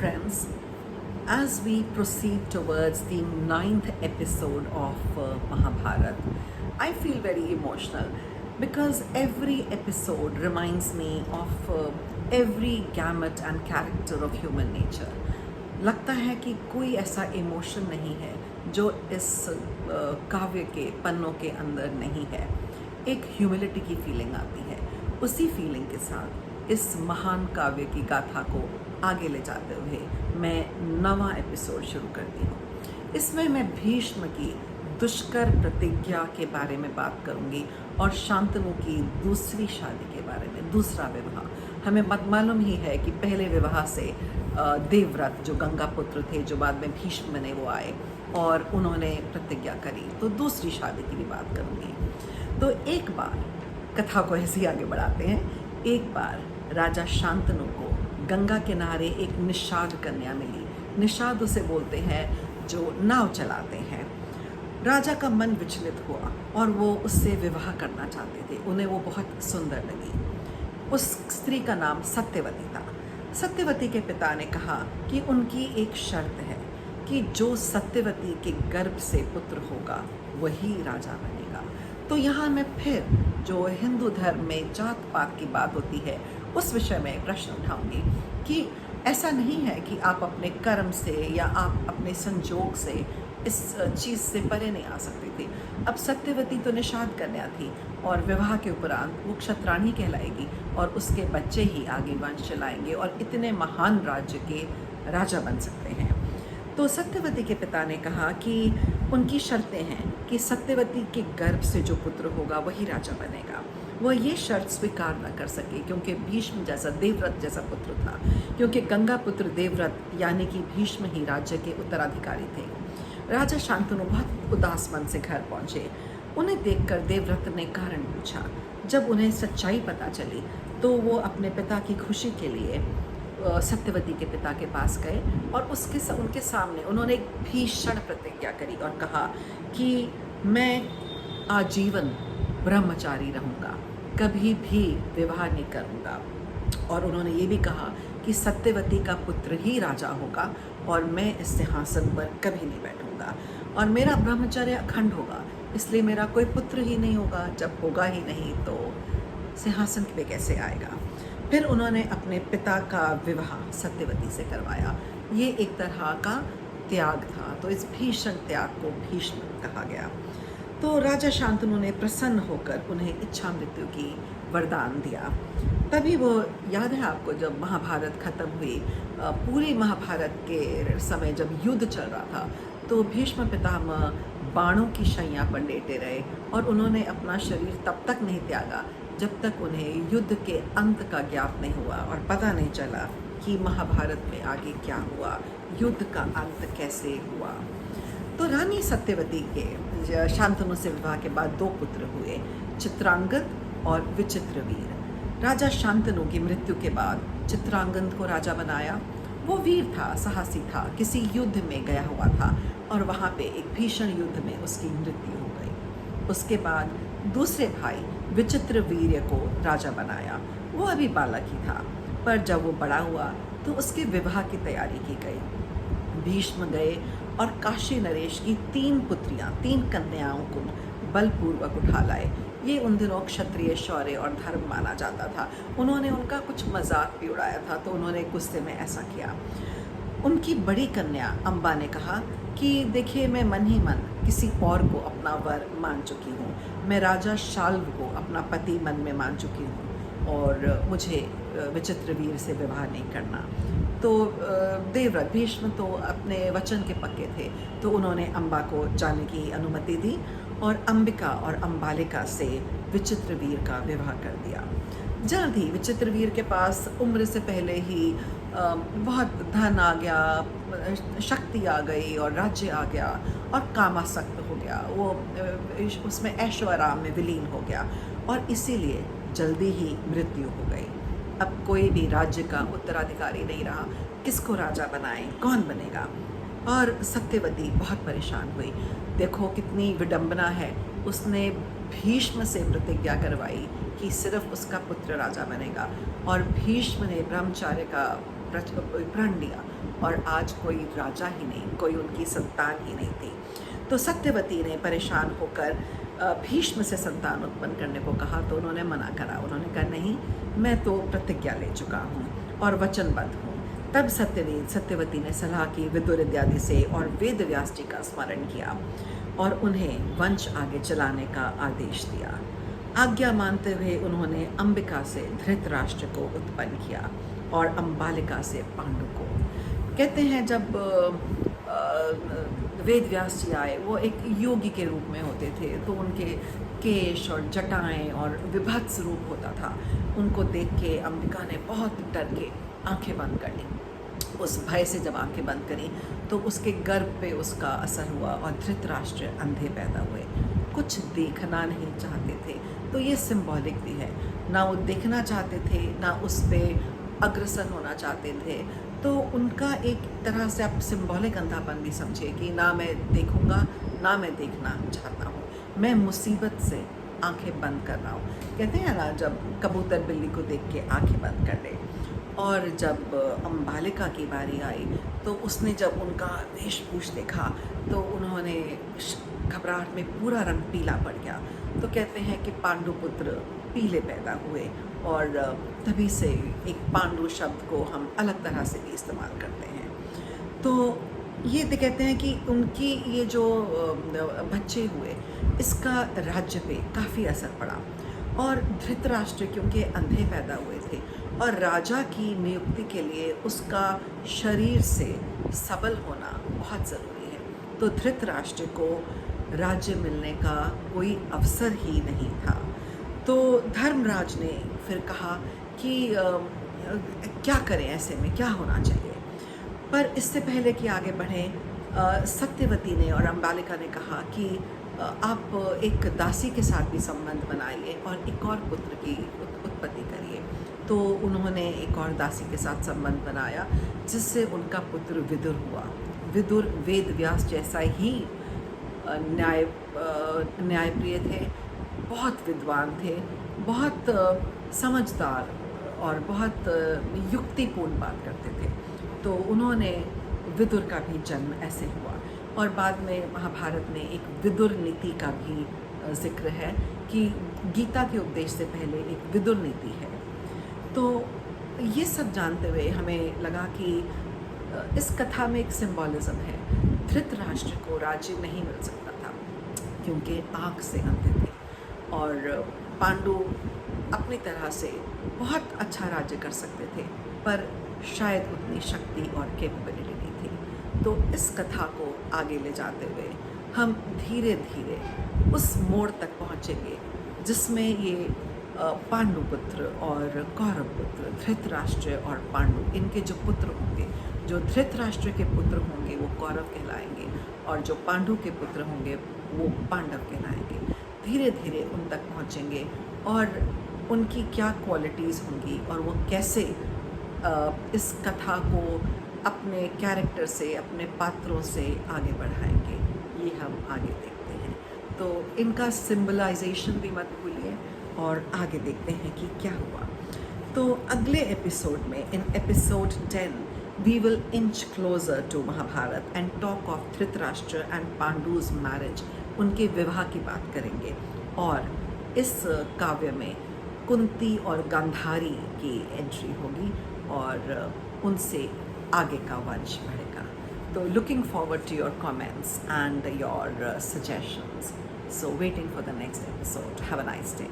friends, as we proceed towards the ninth episode of Mahabharat, I feel very emotional because every episode reminds me of every gamut and character of human nature. लगता है कि कोई ऐसा emotion नहीं है जो इस काव्य के पन्नों के अंदर नहीं है. एक ह्यूमिलिटी की फीलिंग आती है. उसी फीलिंग के साथ इस महान काव्य की गाथा को आगे ले जाते हुए मैं नवा एपिसोड शुरू करती हूँ. इसमें मैं भीष्म की दुष्कर प्रतिज्ञा के बारे में बात करूँगी और शांतनु की दूसरी शादी के बारे में, दूसरा विवाह. हमें मालूम ही है कि पहले विवाह से देवव्रत जो गंगा पुत्र थे, जो बाद में भीष्म बने, वो आए और उन्होंने प्रतिज्ञा करी. तो दूसरी शादी की भी बात करूँगी. तो एक बार कथा को ऐसे ही आगे बढ़ाते हैं. एक बार राजा शांतनु को गंगा किनारे एक निषाद कन्या मिली. निषाद उसे बोलते हैं जो नाव चलाते हैं. राजा का मन विचलित हुआ और वो उससे विवाह करना चाहते थे. उन्हें वो बहुत सुंदर लगी. उस स्त्री का नाम सत्यवती था. सत्यवती के पिता ने कहा कि उनकी एक शर्त है कि जो सत्यवती के गर्भ से पुत्र होगा वही राजा बनेगा. तो यहाँ मैं फिर जो हिंदू धर्म में जात पात की बात होती है उस विषय में प्रश्न उठाऊंगी कि ऐसा नहीं है कि आप अपने कर्म से या आप अपने संजोग से इस चीज़ से परे नहीं आ सकती थी. अब सत्यवती तो निषाद कन्या थी और विवाह के उपरांत वो क्षत्राणी कहलाएगी और उसके बच्चे ही आगे वंश चलाएंगे और इतने महान राज्य के राजा बन सकते हैं. तो सत्यवती के पिता ने कहा कि उनकी शर्तें हैं कि सत्यवती के गर्भ से जो पुत्र होगा वही राजा बनेगा. वह ये शर्त स्वीकार न कर सके क्योंकि भीष्म जैसा, देवव्रत जैसा पुत्र था, क्योंकि गंगा पुत्र देवव्रत यानी कि भीष्म ही राज्य के उत्तराधिकारी थे. राजा शांतनु बहुत उदास मन से घर पहुँचे. उन्हें देखकर देवव्रत ने कारण पूछा. जब उन्हें सच्चाई पता चली तो वो अपने पिता की खुशी के लिए सत्यवती के पिता के पास गए और उनके सामने उन्होंने एक भीषण प्रतिज्ञा करी और कहा कि मैं आजीवन ब्रह्मचारी रहूँगा, कभी भी विवाह नहीं करूँगा. और उन्होंने ये भी कहा कि सत्यवती का पुत्र ही राजा होगा और मैं इस सिंहासन पर कभी नहीं बैठूँगा और मेरा ब्रह्मचर्य अखंड होगा. इसलिए मेरा कोई पुत्र ही नहीं होगा. जब होगा ही नहीं तो सिंहासन पे कैसे आएगा. फिर उन्होंने अपने पिता का विवाह सत्यवती से करवाया. ये एक तरह का त्याग था. तो इस भीषण त्याग को भीष्म कहा गया. तो राजा शांतनु ने प्रसन्न होकर उन्हें इच्छा मृत्यु की वरदान दिया. तभी वो याद है आपको, जब महाभारत खत्म हुई, पूरी महाभारत के समय जब युद्ध चल रहा था तो भीष्म पितामह बाणों की शैया पर लेटे रहे और उन्होंने अपना शरीर तब तक नहीं त्यागा जब तक उन्हें युद्ध के अंत का ज्ञात नहीं हुआ और पता नहीं चला कि महाभारत में आगे क्या हुआ, युद्ध का अंत कैसे हुआ. तो रानी सत्यवती के शांतनु से विवाह के बाद 2 पुत्र हुए, चित्रांगद और विचित्रवीर. राजा शांतनु की मृत्यु के बाद चित्रांगद को राजा बनाया. वो वीर था, साहसी था, किसी युद्ध में गया हुआ था और वहाँ पे एक भीषण युद्ध में उसकी मृत्यु हो गई. उसके बाद दूसरे भाई विचित्रवीर्य को राजा बनाया. वो अभी बालक ही था, पर जब वो बड़ा हुआ तो उसके विवाह की तैयारी की गई. भीष्म गए और काशी नरेश की 3 पुत्रियां, 3 कन्याओं को बलपूर्वक उठा लाए. ये उन दिनों क्षत्रिय शौर्य और धर्म माना जाता था. उन्होंने उनका कुछ मजाक भी उड़ाया था, तो उन्होंने गुस्से में ऐसा किया. उनकी बड़ी कन्या अम्बा ने कहा कि देखिए, मैं मन ही मन किसी और को अपना वर मान चुकी हूँ. मैं राजा शाल्व को अपना पति मन में मान चुकी हूँ और मुझे विचित्रवीर से विवाह नहीं करना. तो देवव्रत भीष्म तो अपने वचन के पक्के थे, तो उन्होंने अम्बा को जाने की अनुमति दी और अंबिका और अम्बालिका से विचित्रवीर का विवाह कर दिया. जल्द ही विचित्रवीर के पास उम्र से पहले ही बहुत धन आ गया, शक्ति आ गई और राज्य आ गया और कामासक्त हो गया. वो उसमें ऐशो आराम में विलीन हो गया और इसीलिए जल्दी ही मृत्यु हो गई. अब कोई भी राज्य का उत्तराधिकारी नहीं रहा. किसको राजा बनाएं, कौन बनेगा. और सत्यवती बहुत परेशान हुई. देखो कितनी विडंबना है, उसने भीष्म से प्रतिज्ञा करवाई कि सिर्फ उसका पुत्र राजा बनेगा, और भीष्म ने ब्रह्मचार्य का प्रण लिया और आज कोई राजा ही नहीं, कोई उनकी संतान ही नहीं थी। तो सत्यवती ने परेशान होकर भीष्म से संतान उत्पन्न करने को कहा, तो उन्होंने मना करा। उन्होंने कहा नहीं, मैं तो प्रतिज्ञा ले चुका हूँ और वचनबद्ध हूँ। तब सत्यवती ने सलाह की विदुर इत्यादि से और वेद व्यास जी का स्मरण किया और उन्हें वंश आगे चलाने का आदेश दिया। आज्ञा मानते हुए उन्होंने अंबिका से धृतराष्ट्र को उत्पन्न किया और अंबालिका से पांडु को। कहते हैं जब वेद व्यास जी आए, वो एक योगी के रूप में होते थे, तो उनके केश और जटाएं और विभत्स रूप होता था। उनको देख के अंबिका ने बहुत डर के आंखें बंद कर ली। उस भय से जब आंखें बंद करी तो उसके गर्भ पे उसका असर हुआ और धृतराष्ट्र अंधे पैदा हुए, कुछ देखना नहीं चाहते थे। तो ये सिंबॉलिक भी है, ना वो देखना चाहते थे, ना उस पर अग्रसर होना चाहते थे। तो उनका एक तरह से आप सिंबॉलिक अंधापन भी समझिए कि ना मैं देखूंगा, ना मैं देखना चाहता हूँ, मैं मुसीबत से आंखें बंद कर रहा हूँ। कहते हैं ना, जब कबूतर बिल्ली को देख के आंखें बंद कर ले। और जब अंबालिका की बारी आई तो उसने जब उनका वेशभूष देखा तो उन्होंने घबराहट में पूरा रंग पीला पड़ गया। तो कहते हैं कि पांडुपुत्र पीले पैदा हुए, और तभी से एक पांडु शब्द को हम अलग तरह से भी इस्तेमाल करते हैं। तो ये कहते हैं कि उनकी ये जो बच्चे हुए, इसका राज्य पे काफ़ी असर पड़ा। और धृतराष्ट्र क्योंकि अंधे पैदा हुए थे और राजा की नियुक्ति के लिए उसका शरीर से सबल होना बहुत ज़रूरी है, तो धृतराष्ट्र को राज्य मिलने का कोई अवसर ही नहीं था। तो धर्मराज ने फिर कहा कि क्या करें, ऐसे में क्या होना चाहिए। पर इससे पहले कि आगे बढ़ें, सत्यवती ने और अंबालिका ने कहा कि आप एक दासी के साथ भी संबंध बनाइए और एक और पुत्र की उत्पत्ति करिए। तो उन्होंने एक और दासी के साथ संबंध बनाया, जिससे उनका पुत्र विदुर हुआ। विदुर वेद व्यास जैसा ही न्यायप्रिय थे, बहुत विद्वान थे, बहुत समझदार और बहुत युक्तिपूर्ण बात करते थे। तो उन्होंने विदुर का भी जन्म ऐसे हुआ। और बाद में महाभारत में एक विदुर नीति का भी जिक्र है कि गीता के उपदेश से पहले एक विदुर नीति है। तो ये सब जानते हुए हमें लगा कि इस कथा में एक सिंबॉलिज्म है। धृतराष्ट्र को राज्य नहीं मिल सकता था क्योंकि आँख से अंधे थे, और पांडु अपनी तरह से बहुत अच्छा राज्य कर सकते थे, पर शायद उतनी शक्ति और कैपेबिलिटी नहीं थी। तो इस कथा को आगे ले जाते हुए हम धीरे धीरे उस मोड़ तक पहुँचेंगे जिसमें ये पांडुपुत्र और कौरव पुत्र, धृतराष्ट्र और पांडु, इनके जो पुत्र होंगे, जो धृतराष्ट्र के पुत्र होंगे वो कौरव कहलाएंगे, और जो पांडु के पुत्र होंगे वो पांडव कहलाएंगे। धीरे धीरे उन तक पहुँचेंगे और उनकी क्या क्वालिटीज़ होंगी और वो कैसे इस कथा को अपने कैरेक्टर से, अपने पात्रों से आगे बढ़ाएंगे, ये हम आगे देखते हैं। तो इनका सिंबलाइजेशन भी मत भूलिए और आगे देखते हैं कि क्या हुआ। तो अगले एपिसोड में, in episode 10, we will inch closer to Mahabharat and talk of Dhritarashtra and Pandu's marriage, उनके विवाह की बात करेंगे। और इस काव्य में कुंती और गांधारी की एंट्री होगी और उनसे आगे का वंश बढ़ेगा। तो looking forward to your comments and your suggestions. So waiting for the next episode. Have a nice day.